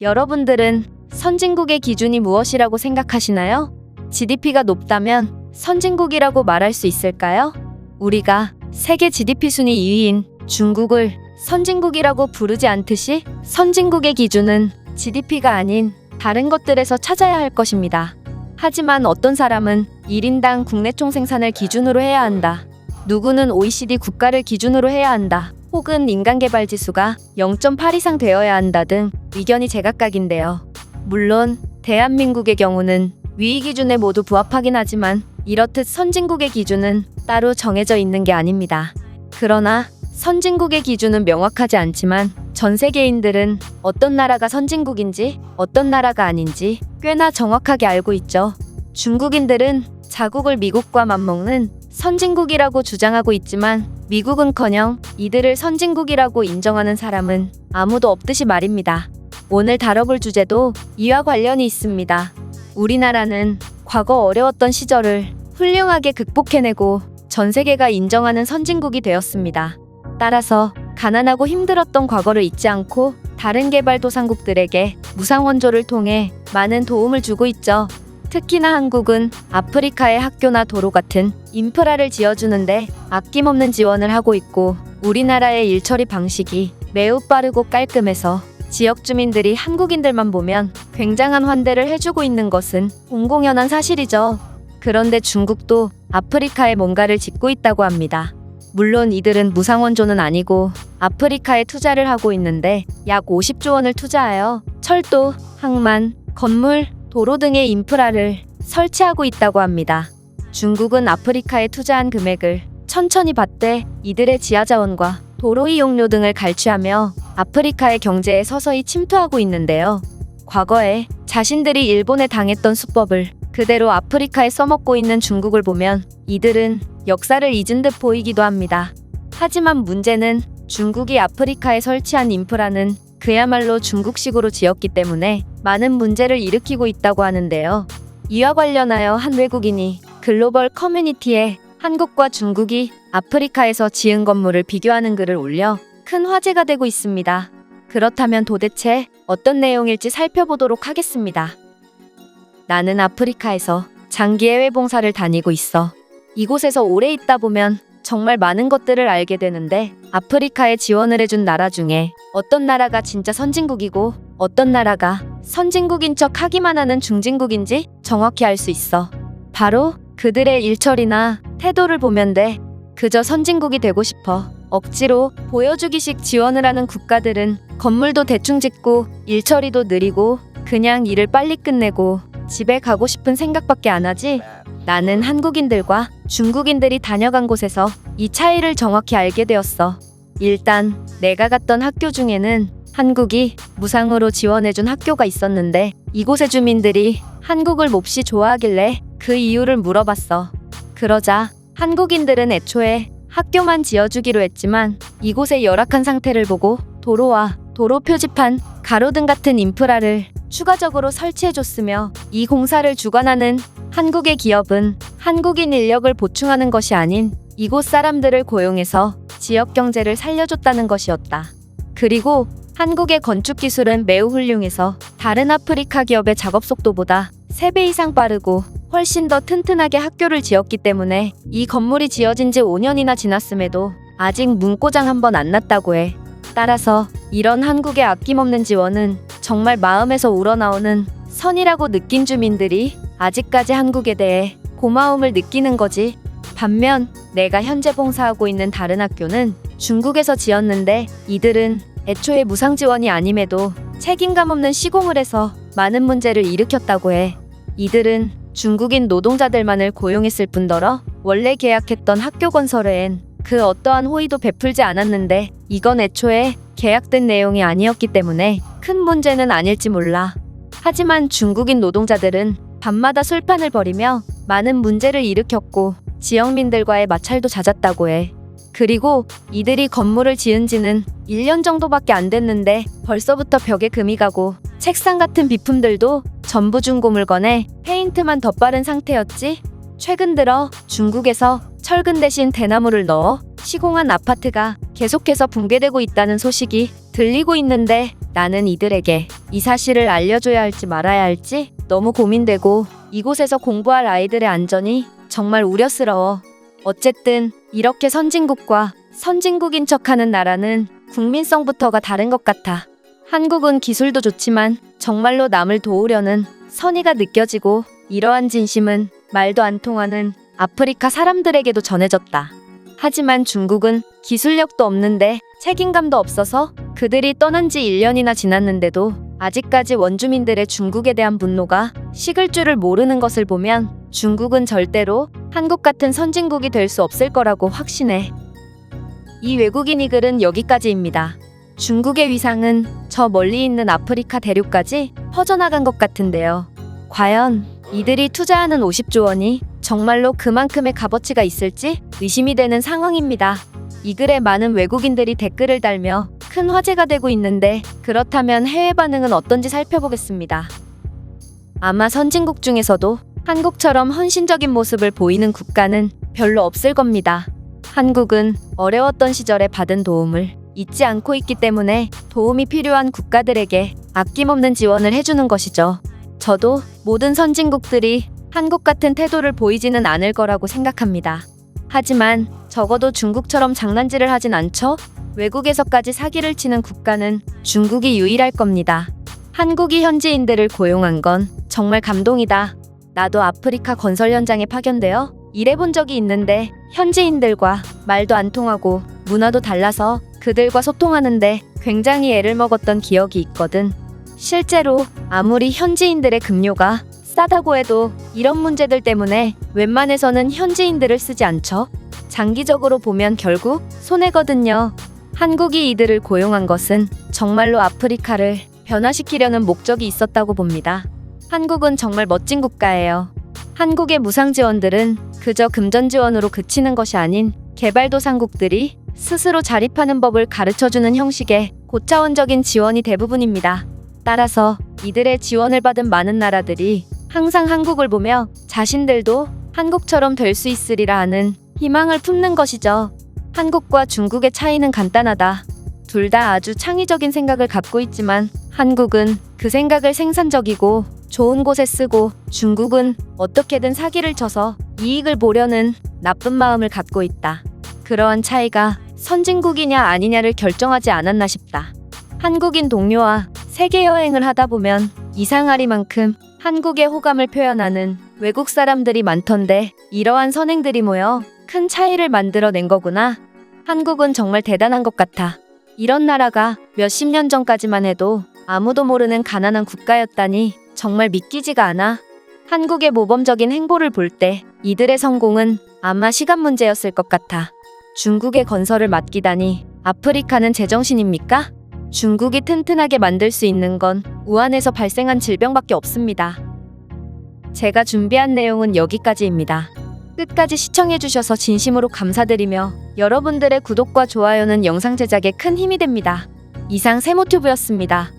여러분들은 선진국의 기준이 무엇이라고 생각하시나요? GDP가 높다면 선진국이라고 말할 수 있을까요? 우리가 세계 GDP 순위 2위인 중국을 선진국이라고 부르지 않듯이 선진국의 기준은 GDP가 아닌 다른 것들에서 찾아야 할 것입니다. 하지만 어떤 사람은 1인당 국내 총생산을 기준으로 해야 한다. 누구는 OECD 국가를 기준으로 해야 한다. 혹은 인간개발지수가 0.8 이상 되어야 한다 등 의견이 제각각인데요. 물론 대한민국의 경우는 위 기준에 모두 부합하긴 하지만 이렇듯 선진국의 기준은 따로 정해져 있는 게 아닙니다. 그러나 선진국의 기준은 명확하지 않지만 전 세계인들은 어떤 나라가 선진국인지 어떤 나라가 아닌지 꽤나 정확하게 알고 있죠. 중국인들은 자국을 미국과 맞먹는 선진국이라고 주장하고 있지만 미국은커녕 이들을 선진국이라고 인정하는 사람은 아무도 없듯이 말입니다. 오늘 다뤄볼 주제도 이와 관련이 있습니다. 우리나라는 과거 어려웠던 시절을 훌륭하게 극복해내고 전 세계가 인정하는 선진국이 되었습니다. 따라서 가난하고 힘들었던 과거를 잊지 않고 다른 개발도상국들에게 무상원조를 통해 많은 도움을 주고 있죠. 특히나 한국은 아프리카의 학교나 도로 같은 인프라를 지어주는데 아낌없는 지원을 하고 있고 우리나라의 일처리 방식이 매우 빠르고 깔끔해서 지역 주민들이 한국인들만 보면 굉장한 환대를 해주고 있는 것은 공공연한 사실이죠. 그런데 중국도 아프리카에 뭔가를 짓고 있다고 합니다. 물론 이들은 무상원조는 아니고 아프리카에 투자를 하고 있는데 약 50조 원을 투자하여 철도, 항만, 건물, 도로 등의 인프라를 설치하고 있다고 합니다. 중국은 아프리카에 투자한 금액을 천천히 받되 이들의 지하자원과 도로 이용료 등을 갈취하며 아프리카의 경제에 서서히 침투하고 있는데요. 과거에 자신들이 일본에 당했던 수법을 그대로 아프리카에 써먹고 있는 중국을 보면 이들은 역사를 잊은 듯 보이기도 합니다. 하지만 문제는 중국이 아프리카에 설치한 인프라는 그야말로 중국식으로 지었기 때문에 많은 문제를 일으키고 있다고 하는데요. 이와 관련하여 한 외국인이 글로벌 커뮤니티에 한국과 중국이 아프리카에서 지은 건물을 비교하는 글을 올려 큰 화제가 되고 있습니다. 그렇다면 도대체 어떤 내용일지 살펴보도록 하겠습니다. 나는 아프리카에서 장기 해외 봉사를 다니고 있어. 이곳에서 오래 있다 보면 정말 많은 것들을 알게 되는데 아프리카에 지원을 해준 나라 중에 어떤 나라가 진짜 선진국이고 어떤 나라가 선진국인 척 하기만 하는 중진국인지 정확히 알 수 있어. 바로 그들의 일처리나 태도를 보면 돼. 그저 선진국이 되고 싶어 억지로 보여주기식 지원을 하는 국가들은 건물도 대충 짓고 일처리도 느리고 그냥 일을 빨리 끝내고 집에 가고 싶은 생각밖에 안 하지. 나는 한국인들과 중국인들이 다녀간 곳에서 이 차이를 정확히 알게 되었어. 일단 내가 갔던 학교 중에는 한국이 무상으로 지원해준 학교가 있었는데 이곳의 주민들이 한국을 몹시 좋아하길래 그 이유를 물어봤어. 그러자 한국인들은 애초에 학교만 지어주기로 했지만 이곳의 열악한 상태를 보고 도로와 도로 표지판, 가로등 같은 인프라를 추가적으로 설치해줬으며 이 공사를 주관하는 한국의 기업은 한국인 인력을 보충하는 것이 아닌 이곳 사람들을 고용해서 지역 경제를 살려줬다는 것이었다. 그리고 한국의 건축 기술은 매우 훌륭해서 다른 아프리카 기업의 작업 속도보다 3배 이상 빠르고 훨씬 더 튼튼하게 학교를 지었기 때문에 이 건물이 지어진 지 5년이나 지났음에도 아직 문고장 한 번 안 났다고 해. 따라서 이런 한국의 아낌없는 지원은 정말 마음에서 우러나오는 선이라고 느낀 주민들이 아직까지 한국에 대해 고마움을 느끼는 거지. 반면 내가 현재 봉사하고 있는 다른 학교는 중국에서 지었는데 이들은 애초에 무상 지원이 아님에도 책임감 없는 시공을 해서 많은 문제를 일으켰다고 해. 이들은 중국인 노동자들만을 고용했을 뿐더러 원래 계약했던 학교 건설에엔 그 어떠한 호의도 베풀지 않았는데 이건 애초에 계약된 내용이 아니었기 때문에 큰 문제는 아닐지 몰라. 하지만 중국인 노동자들은 밤마다 술판을 벌이며 많은 문제를 일으켰고 지역민들과의 마찰도 잦았다고 해. 그리고 이들이 건물을 지은 지는 1년 정도밖에 안 됐는데 벌써부터 벽에 금이 가고 책상 같은 비품들도 전부 중고 물건에 페인트만 덧바른 상태였지. 최근 들어 중국에서 철근 대신 대나무를 넣어 시공한 아파트가 계속해서 붕괴되고 있다는 소식이 들리고 있는데 나는 이들에게 이 사실을 알려줘야 할지 말아야 할지 너무 고민되고 이곳에서 공부할 아이들의 안전이 정말 우려스러워. 어쨌든 이렇게 선진국과 선진국인 척하는 나라는 국민성부터가 다른 것 같아. 한국은 기술도 좋지만 정말로 남을 도우려는 선의가 느껴지고 이러한 진심은 말도 안 통하는 아프리카 사람들에게도 전해졌다. 하지만 중국은 기술력도 없는데 책임감도 없어서 그들이 떠난 지 1년이나 지났는데도 아직까지 원주민들의 중국에 대한 분노가 식을 줄을 모르는 것을 보면 중국은 절대로 한국 같은 선진국이 될 수 없을 거라고 확신해. 이 외국인이 글은 여기까지입니다. 중국의 위상은 저 멀리 있는 아프리카 대륙까지 퍼져나간 것 같은데요. 과연 이들이 투자하는 50조 원이 정말로 그만큼의 값어치가 있을지 의심이 되는 상황입니다. 이 글에 많은 외국인들이 댓글을 달며 큰 화제가 되고 있는데 그렇다면 해외 반응은 어떤지 살펴보겠습니다. 아마 선진국 중에서도 한국처럼 헌신적인 모습을 보이는 국가는 별로 없을 겁니다. 한국은 어려웠던 시절에 받은 도움을 잊지 않고 있기 때문에 도움이 필요한 국가들에게 아낌없는 지원을 해주는 것이죠. 저도 모든 선진국들이 한국 같은 태도를 보이지는 않을 거라고 생각합니다. 하지만 적어도 중국처럼 장난질을 하진 않죠? 외국에서까지 사기를 치는 국가는 중국이 유일할 겁니다. 한국이 현지인들을 고용한 건 정말 감동이다. 나도 아프리카 건설 현장에 파견되어 일해본 적이 있는데 현지인들과 말도 안 통하고 문화도 달라서 그들과 소통하는데 굉장히 애를 먹었던 기억이 있거든. 실제로 아무리 현지인들의 급료가 싸다고 해도 이런 문제들 때문에 웬만해서는 현지인들을 쓰지 않죠. 장기적으로 보면 결국 손해거든요. 한국이 이들을 고용한 것은 정말로 아프리카를 변화시키려는 목적이 있었다고 봅니다. 한국은 정말 멋진 국가예요. 한국의 무상 지원들은 그저 금전 지원으로 그치는 것이 아닌 개발도상국들이 스스로 자립하는 법을 가르쳐주는 형식의 고차원적인 지원이 대부분입니다. 따라서 이들의 지원을 받은 많은 나라들이 항상 한국을 보며 자신들도 한국처럼 될 수 있으리라 하는 희망을 품는 것이죠. 한국과 중국의 차이는 간단하다. 둘 다 아주 창의적인 생각을 갖고 있지만 한국은 그 생각을 생산적이고 좋은 곳에 쓰고 중국은 어떻게든 사기를 쳐서 이익을 보려는 나쁜 마음을 갖고 있다. 그러한 차이가 선진국이냐 아니냐를 결정하지 않았나 싶다. 한국인 동료와 세계 여행을 하다 보면 이상하리만큼 한국의 호감을 표현하는 외국 사람들이 많던데 이러한 선행들이 모여 큰 차이를 만들어낸 거구나. 한국은 정말 대단한 것 같아. 이런 나라가 몇십 년 전까지만 해도 아무도 모르는 가난한 국가였다니 정말 믿기지가 않아. 한국의 모범적인 행보를 볼 때 이들의 성공은 아마 시간 문제였을 것 같아. 중국의 건설을 맡기다니 아프리카는 제정신입니까? 중국이 튼튼하게 만들 수 있는 건 우한에서 발생한 질병밖에 없습니다. 제가 준비한 내용은 여기까지입니다. 끝까지 시청해주셔서 진심으로 감사드리며 여러분들의 구독과 좋아요는 영상 제작에 큰 힘이 됩니다. 이상 세모튜브였습니다.